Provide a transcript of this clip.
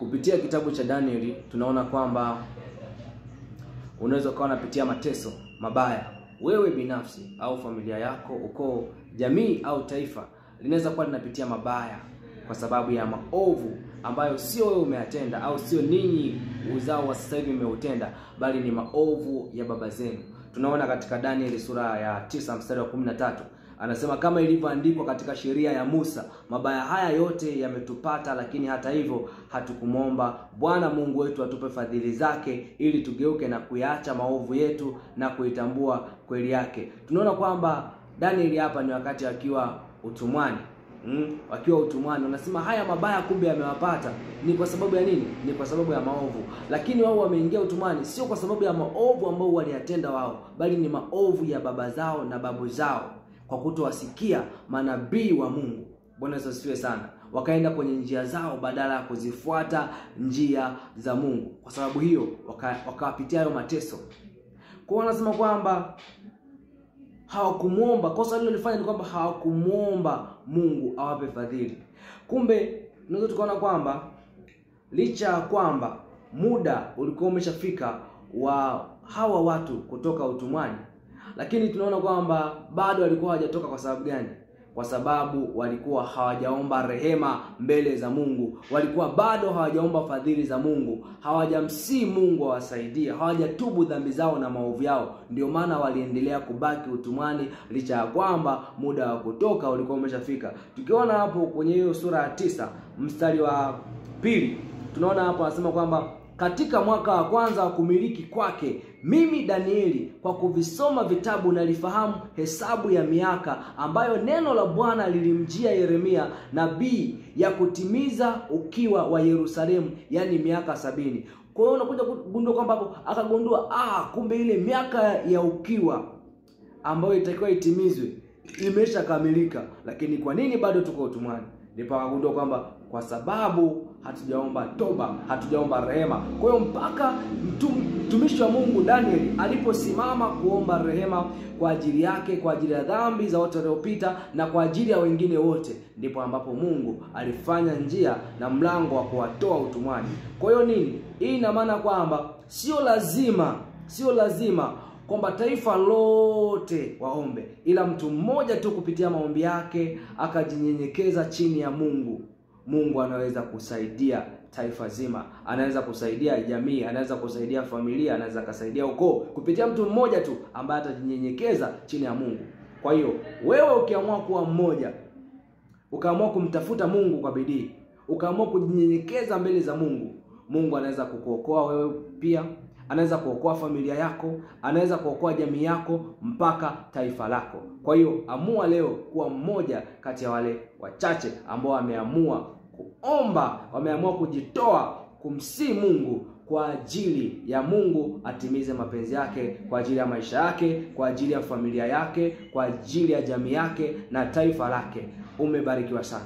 Kupitia kitabu cha Danieli tunaona kwamba unaweza kuwa unapitia mateso mabaya. Wewe binafsi au familia yako, ukoo, jamii au taifa linaweza kuwa linapitia mabaya kwa sababu ya maovu ambayo sio wewe umeyatenda au sio ninyi uzao wa sasa hivi umeutenda, bali ni maovu ya baba zenu. Tunaona katika Danieli sura ya 9 mstari wa 13 anasema, kama ilivyoandikwa katika sheria ya Musa, mabaya haya yote yametupata, lakini hata hivyo hatukumwomba Bwana Mungu wetu atupe fadhili zake ili tugeuke na kuyaacha maovu yetu na kuitambua kweli yake. Tunaona kwamba Danieli hapa ni wakati akiwa utumwani. Wakiwa utumwani, unasema haya mabaya kumbe yamewapata ni kwa sababu ya nini? Ni kwa sababu ya maovu. Lakini wao wameingia utumwani sio kwa sababu ya maovu ambao waliyatenda wao, bali ni maovu ya baba zao na babu zao, kwa kutowasikia manabii wa Mungu. Bwana Yesu asifiwe sana. Wakaenda kwenye njia zao badala ya kuzifuata njia za Mungu. Kwa sababu hiyo wakawapitia hayo mateso. Kwa hiyo wanasema kwamba hawakumuomba. Kosa lililofanya ni kwamba hawakumuomba Mungu awape fadhili. Kumbe tunaweza tukaona kwamba licha ya kwamba muda ulikuwa umeshafika wa hawa watu kutoka utumwani, lakini tunaona kwamba bado walikuwa hawajatoka. Kwa sababu gani? Kwa sababu walikuwa hawajaomba rehema mbele za Mungu. Walikuwa bado hawajaomba fadhili za Mungu. Hawajamsii Mungu awasaidie. Hawajatubu dhambi zao na maovu yao. Ndio maana waliendelea kubaki utumwani licha ya kwamba muda wa kutoka ulikuwa umeshafika. Tukiona hapo kwenye hiyo sura ya 9 mstari wa 2, tunaona hapo anasema kwamba katika mwaka wa kwanza wa kumiliki kwake, mimi Danieli kwa kuvisoma vitabu nalifahamu hesabu ya miaka ambayo neno la Bwana lilimjia Yeremia nabii ya kutimiza ukiwa wa Yerusalemu, yani miaka 70. Kwa hiyo unakuja kugundua kwamba akagundua kumbe ile miaka ya ukiwa ambayo itakiwa itimizwe imeshakamilika, lakini kwa nini bado tuko utumwani? Ndipo akagundua kwamba kwa sababu hatujaomba toba, hatujaomba rehema. Kwa hiyo mpaka mtumishi wa Mungu Danieli aliposimama kuomba rehema kwa ajili yake, kwa ajili ya dhambi za watu waliopita na kwa ajili ya wengine wote, ndipo ambapo Mungu alifanya njia na mlango wa kuwatoa utumwani. Kwa hiyo nini? Hii ina maana kwamba sio lazima kwamba taifa lote waombe, ila mtu mmoja tu kupitia maombi yake akajinyenyekeza chini ya Mungu, Mungu anaweza kusaidia taifa zima, anaweza kusaidia jamii, anaweza kusaidia familia, anaweza kusaidia ukoo kupitia mtu mmoja tu ambaye atajinyenyekeza chini ya Mungu. Kwa hiyo wewe ukiamua kuwa mmoja, ukaamua kumtafuta Mungu kwa bidii, ukaamua kujinyenyekeza mbele za Mungu, Mungu anaweza kukuokoa wewe pia, anaweza kuokoa familia yako, anaweza kuokoa jamii yako mpaka taifa lako. Kwa hiyo amua leo kuwa mmoja kati ya wale wachache ambao wameamua kuomba, wameamua kujitoa kumsii Mungu kwa ajili ya Mungu atimize mapenzi yake, kwa ajili ya maisha yake, kwa ajili ya familia yake, kwa ajili ya jamii yake na taifa lake. Umebarikiwa sana.